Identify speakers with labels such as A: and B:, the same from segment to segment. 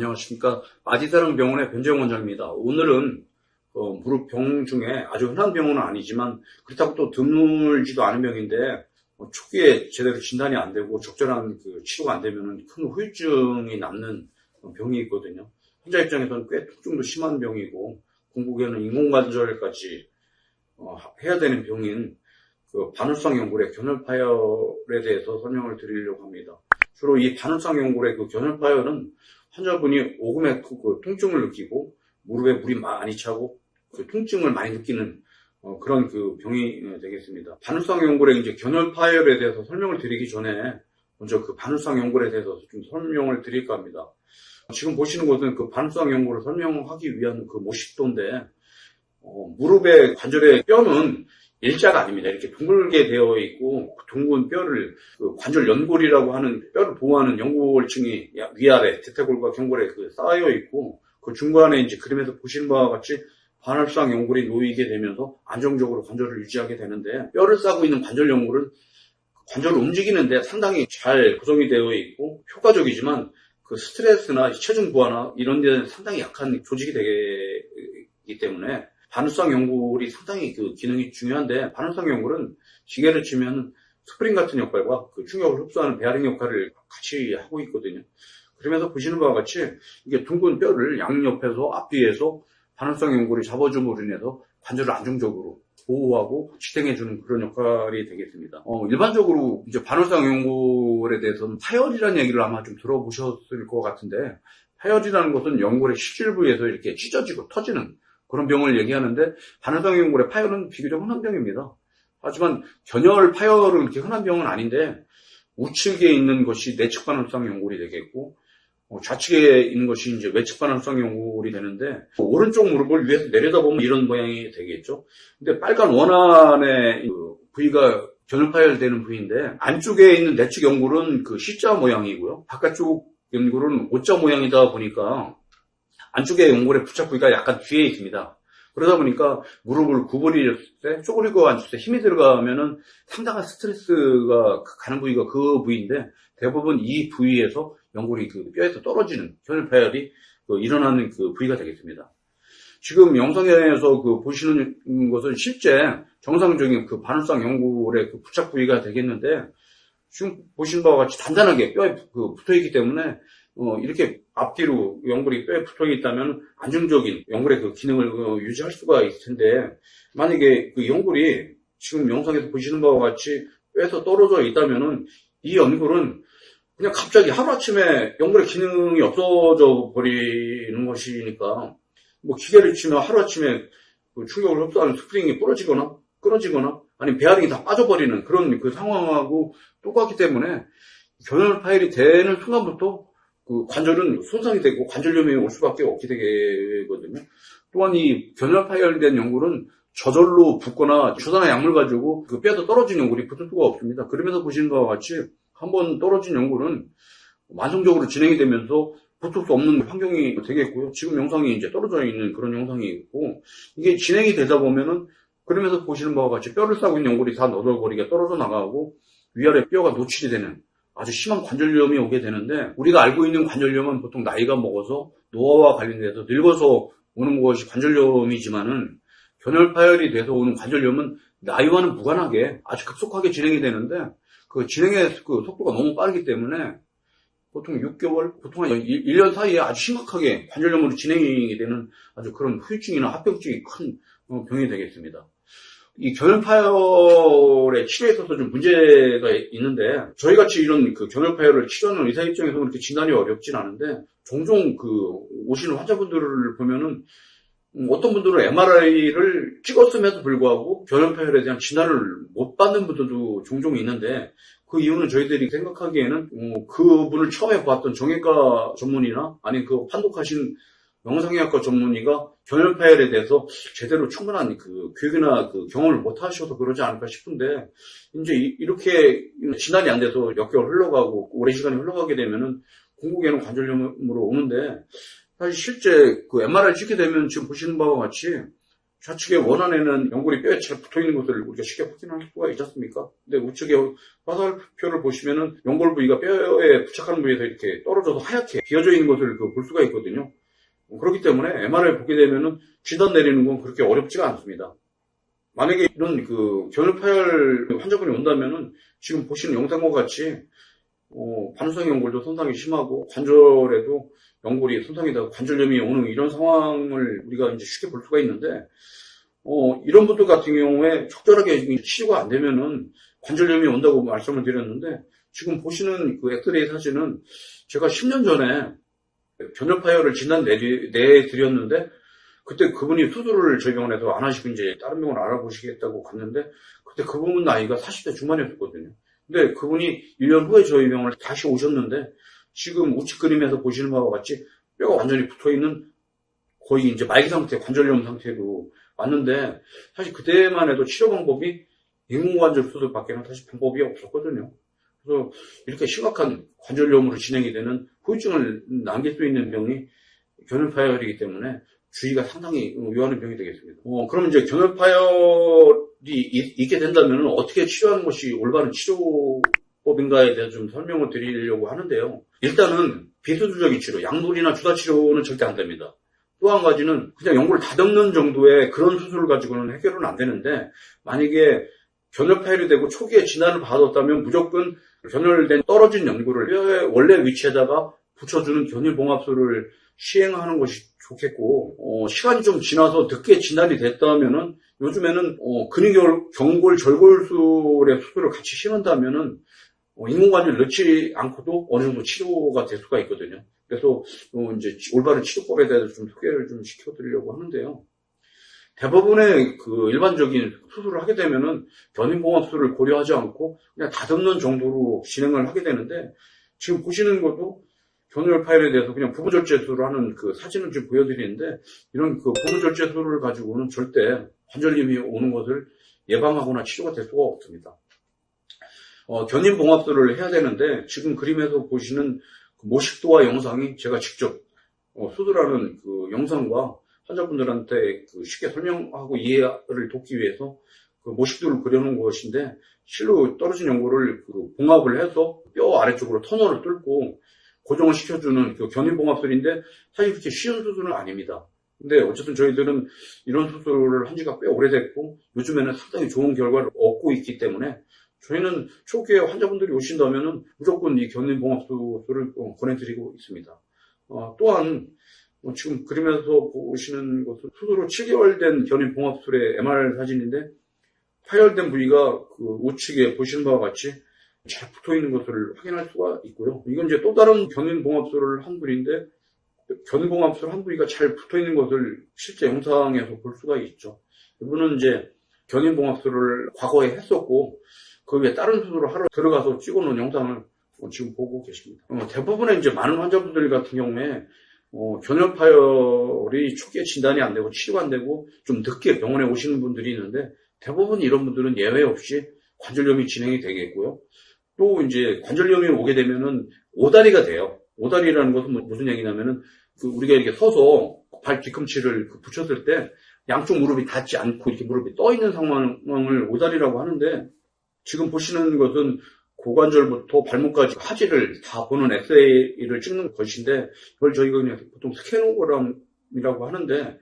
A: 안녕하십니까. 마디사랑병원의 변재영 원장입니다. 오늘은 무릎 병 중에 아주 흔한 병은 아니지만 그렇다고 또 드물지도 않은 병인데 초기에 제대로 진단이 안 되고 적절한 치료가 안 되면 큰 후유증이 남는 병이 있거든요. 환자 입장에서는 꽤 통증도 심한 병이고 궁극에는 인공관절까지 해야 되는 병인 반월성 연골의 견혈파열에 대해서 설명을 드리려고 합니다. 주로 이 반월성 연골의 견혈파열은 환자분이 오금에 통증을 느끼고 무릎에 물이 많이 차고 통증을 많이 느끼는 그런 병이 되겠습니다. 반월성 연골의 이제 견혈파열에 대해서 설명을 드리기 전에 먼저 반월성 연골에 대해서 좀 설명을 드릴까 합니다. 지금 보시는 것은 반월성 연골을 설명하기 위한 모식도인데 무릎의 관절의 뼈는 일자가 아닙니다. 이렇게 둥글게 되어 있고 둥근 뼈를 관절 연골이라고 하는 뼈를 보호하는 연골층이 위아래 대퇴골과 경골에 쌓여 있고 그 중간에 이제 그림에서 보시는 바와 같이 반월성 연골이 놓이게 되면서 안정적으로 관절을 유지하게 되는데 뼈를 싸고 있는 관절 연골은 관절을 움직이는데 상당히 잘 구성이 되어 있고 효과적이지만 스트레스나 체중 부하나 이런 데는 상당히 약한 조직이 되기 때문에 반월성 연골이 상당히 기능이 중요한데 반월성 연골은 기계를 치면 스프링 같은 역할과 충격을 흡수하는 베어링 역할을 같이 하고 있거든요. 그러면서 보시는 바와 같이 이게 둥근 뼈를 양옆에서 앞뒤에서 반월성 연골이 잡아줌으로 인해서 관절을 안정적으로 보호하고 지탱해주는 그런 역할이 되겠습니다. 일반적으로 이제 반월성 연골에 대해서는 파열이라는 얘기를 아마 좀 들어보셨을 것 같은데 파열이라는 것은 연골의 실질 부위에서 이렇게 찢어지고 터지는 그런 병을 얘기하는데 반월성 연골의 파열은 비교적 흔한 병입니다. 하지만 견혈 파열은 그렇게 흔한 병은 아닌데 우측에 있는 것이 내측 반월성 연골이 되겠고 좌측에 있는 것이 이제 외측 반월성 연골이 되는데 오른쪽 무릎을 위에서 내려다보면 이런 모양이 되겠죠. 근데 빨간 원안의 부위가 견혈 파열되는 부위인데 안쪽에 있는 내측 연골은 C자 모양이고요. 바깥쪽 연골은 O자 모양이다 보니까 안쪽에 연골의 부착 부위가 약간 뒤에 있습니다. 그러다 보니까 무릎을 구부릴 때 쪼그리고 앉을 때 힘이 들어가면은 상당한 스트레스가 가는 부위가 그 부위인데 대부분 이 부위에서 연골이 뼈에서 떨어지는 견혈파열이 일어나는 부위가 되겠습니다. 지금 영상에서 보시는 것은 실제 정상적인 반월성 연골의 부착 부위가 되겠는데 지금 보시는 바와 같이 단단하게 뼈에 붙어 있기 때문에 이렇게 앞뒤로 연골이 뼈에 붙어 있다면 안정적인 연골의 기능을 유지할 수가 있을 텐데 만약에 연골이 지금 영상에서 보시는 바와 같이 뼈에서 떨어져 있다면은 이 연골은 그냥 갑자기 하루아침에 연골의 기능이 없어져 버리는 것이니까 기계를 치면 하루아침에 충격을 흡수하는 스프링이 부러지거나 끊어지거나 아니면 베어링이 다 빠져버리는 그런 상황하고 똑같기 때문에 견혈 파열이 되는 순간부터 관절은 손상이 되고 관절염이 올 수밖에 없게 되거든요. 또한 이 견혈 파열된 연골은 저절로 붓거나 주사나 약물 가지고 뼈에서 떨어진 연골이 붙을 수가 없습니다. 그러면서 보시는 바와 같이 한번 떨어진 연골은 만성적으로 진행이 되면서 붙을 수 없는 환경이 되겠고요. 지금 영상이 이제 떨어져 있는 그런 영상이 있고 이게 진행이 되다 보면은 그러면서 보시는 바와 같이 뼈를 싸고 있는 연골이 다 너덜거리게 떨어져 나가고 위아래 뼈가 노출이 되는 아주 심한 관절염이 오게 되는데 우리가 알고 있는 관절염은 보통 나이가 먹어서 노화와 관련돼서 늙어서 오는 것이 관절염이지만은 견혈 파열이 돼서 오는 관절염은 나이와는 무관하게 아주 급속하게 진행이 되는데 진행의 속도가 너무 빠르기 때문에 보통 6개월, 보통 한 1년 사이에 아주 심각하게 관절염으로 진행이 되는 아주 그런 후유증이나 합병증이 큰 병이 되겠습니다. 이 견혈 파열의 치료에 있어서 좀 문제가 있는데 저희같이 이런 견혈 파열을 치료하는 의사 입장에서 그렇게 진단이 어렵진 않은데 종종 오시는 환자분들을 보면은 어떤 분들은 MRI를 찍었음에도 불구하고 견혈 파열에 대한 진단을 못 받는 분들도 종종 있는데 그 이유는 저희들이 생각하기에는 그분을 처음에 봤던 정형외과 전문의나 아니면 판독하신 영상의학과 전문의가 견혈 파열에 대해서 제대로 충분한 교육이나 경험을 못 하셔서 그러지 않을까 싶은데 이제 이렇게 진단이 안 돼서 몇 개월 흘러가고 오랜 시간이 흘러가게 되면은 궁극에는 관절염으로 오는데 사실 실제 MRI 찍게 되면 지금 보시는 바와 같이 좌측의 원안에는 연골이 뼈에 잘 붙어있는 것을 우리가 쉽게 확인할 수가 있지 않습니까? 근데 우측의 화살표를 보시면은 연골 부위가 뼈에 부착하는 부위에서 이렇게 떨어져서 하얗게 비어져 있는 것을 볼 수가 있거든요. 그렇기 때문에 MR을 보게 되면은 진단 내리는 건 그렇게 어렵지가 않습니다. 만약에 이런 견혈파열 환자분이 온다면은 지금 보시는 영상과 같이 반우성 연골도 손상이 심하고 관절에도 연골이 손상이 되고 관절염이 오는 이런 상황을 우리가 이제 쉽게 볼 수가 있는데 이런 분들 같은 경우에 적절하게 치료가 안 되면은 관절염이 온다고 말씀을 드렸는데 지금 보시는 그 엑스레이 사진은 제가 10년 전에 견혈파열을 진단 내드렸는데 그때 그분이 수술을 저희 병원에서 안 하시고 이제 다른 병원 알아보시겠다고 갔는데 그때 그분 나이가 40대 중반이었거든요. 근데 그분이 1년 후에 저희 병원을 다시 오셨는데 지금 우측 그림에서 보시는 바와 같이 뼈가 완전히 붙어있는 거의 이제 말기 상태, 관절염 상태로 왔는데 사실 그때만 해도 치료 방법이 인공관절 수술밖에는 사실 방법이 없었거든요. 그래서 이렇게 심각한 관절염으로 진행이 되는 후유증을 남길 수 있는 병이 견혈파열이기 때문에 주의가 상당히 요하는 병이 되겠습니다. 그럼 이제 견혈파열이 있게 된다면 어떻게 치료하는 것이 올바른 치료법인가에 대해서 좀 설명을 드리려고 하는데요. 일단은 비수술적인 치료, 약물이나 주사 치료는 절대 안 됩니다. 또 한 가지는 그냥 연골을 다듬는 정도의 그런 수술을 가지고는 해결은 안 되는데 만약에 견혈파열이 되고 초기에 진단을 받았다면 무조건 견혈된 떨어진 연골을 뼈의 원래 위치에다가 붙여주는 견일봉합술을 시행하는 것이 좋겠고 시간이 좀 지나서 늦게 진단이 됐다면은 요즘에는 근위경골 절골술의 수술을 같이 심한다면은 인공관절 넣지 않고도 어느 정도 치료가 될 수가 있거든요. 그래서 이제 올바른 치료법에 대해서 좀 소개를 좀 시켜드리려고 하는데요. 대부분의 그 일반적인 수술을 하게 되면은 견인봉합술을 고려하지 않고 그냥 다듬는 정도로 진행을 하게 되는데 지금 보시는 것도 견혈파열에 대해서 그냥 부부절제술을 하는 그 사진을 좀 보여드리는데 이런 그 부부절제술을 가지고는 절대 관절염이 오는 것을 예방하거나 치료가 될 수가 없습니다. 견인봉합술을 해야 되는데 지금 그림에서 보시는 그 모식도화 영상이 제가 직접 수술하는 그 영상과 환자분들한테 그 쉽게 설명하고 이해를 돕기 위해서 그 모식도를 그려놓은 것인데 실로 떨어진 연골을 그 봉합을 해서 뼈 아래쪽으로 터널을 뚫고 고정을 시켜주는 그 견인봉합술인데 사실 그렇게 쉬운 수술은 아닙니다. 근데 어쨌든 저희들은 이런 수술을 한 지가 꽤 오래됐고 요즘에는 상당히 좋은 결과를 얻고 있기 때문에 저희는 초기에 환자분들이 오신다면은 무조건 이 견인봉합술을 권해드리고 있습니다. 또한 지금 그림에서 보시는 것은 수술 후 7개월 된 견인봉합술의 MR 사진인데 파열된 부위가 그 우측에 보시는 바와 같이 잘 붙어있는 것을 확인할 수가 있고요. 이건 이제 또 다른 견인봉합술을 한 분인데 견인봉합술 한 부위가 잘 붙어있는 것을 실제 영상에서 볼 수가 있죠. 이분은 이제 견인봉합술을 과거에 했었고 그 외에 다른 수술을 하러 들어가서 찍어놓은 영상을 지금 보고 계십니다. 대부분의 이제 많은 환자분들 같은 경우에 견혈파열이 초기에 진단이 안 되고 치료가 안 되고 좀 늦게 병원에 오시는 분들이 있는데 대부분 이런 분들은 예외 없이 관절염이 진행이 되겠고요. 또 이제 관절염이 오게 되면은 오다리가 돼요. 오다리라는 것은 무슨 얘기냐면은 우리가 이렇게 서서 발 뒤꿈치를 붙였을 때 양쪽 무릎이 닿지 않고 이렇게 무릎이 떠 있는 상황을 오다리라고 하는데 지금 보시는 것은 고관절부터 발목까지 화질을 다 보는 엑스레이를 찍는 것인데 이걸 저희가 그냥 보통 스캐노그램이라고 하는데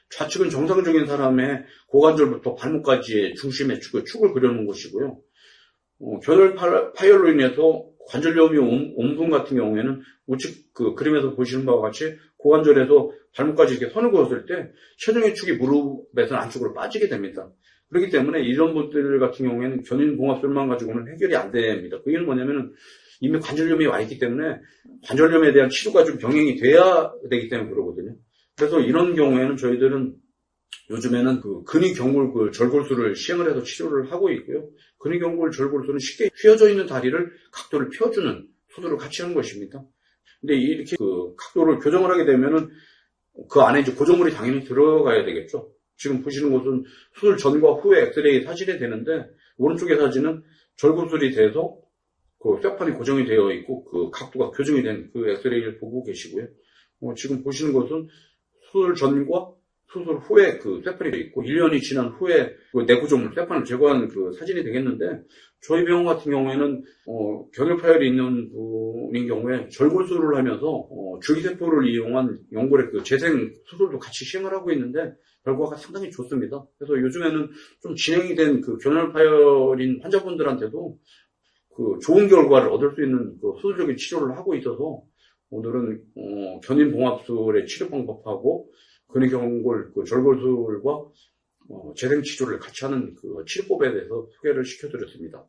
A: 좌측은 정상적인 사람의 고관절부터 발목까지의 중심의 축을 그려놓은 것이고요. 견혈파열로 인해서 관절염이 온 분 같은 경우에는 우측 그 그림에서 보시는 바와 같이 고관절에서 발목까지 이렇게 선을 그었을 때 셔중의 축이 무릎에서 안쪽으로 빠지게 됩니다. 그렇기 때문에 이런 분들 같은 경우에는 견인봉합술만 가지고는 해결이 안 됩니다. 그 이유는 뭐냐면은 이미 관절염이 와 있기 때문에 관절염에 대한 치료가 좀 병행이 돼야 되기 때문에 그러거든요. 그래서 이런 경우에는 저희들은 요즘에는 그 근위경골 그 절골술을 시행을 해서 치료를 하고 있고요. 근위경골 절골술은 쉽게 휘어져 있는 다리를 각도를 펴주는 수술을 같이 하는 것입니다. 근데 이렇게 그 각도를 교정을 하게 되면은 그 안에 이제 고정물이 당연히 들어가야 되겠죠. 지금 보시는 것은 수술 전과 후에 엑스레이 사진이 되는데 오른쪽의 사진은 절골술이 돼서 그 쇠판이 고정이 되어 있고 그 각도가 교정이 된 그 엑스레이를 보고 계시고요. 지금 보시는 것은 수술 전과 수술 후에 그 쇠판이 있고 1년이 지난 후에 그 내구조물 쇠판을 제거한 그 사진이 되겠는데 저희 병원 같은 경우에는 경혈 파열이 있는 분인 경우에 절골술을 하면서 줄기세포를 이용한 연골의 그 재생 수술도 같이 시행을 하고 있는데 결과가 상당히 좋습니다. 그래서 요즘에는 좀 진행이 된 그 경혈 파열인 환자분들한테도 그 좋은 결과를 얻을 수 있는 그 수술적인 치료를 하고 있어서 오늘은 견인봉합술의 치료 방법하고 근위경골 그 절골술과 재생 치료를 같이 하는 그 치료법에 대해서 소개를 시켜드렸습니다.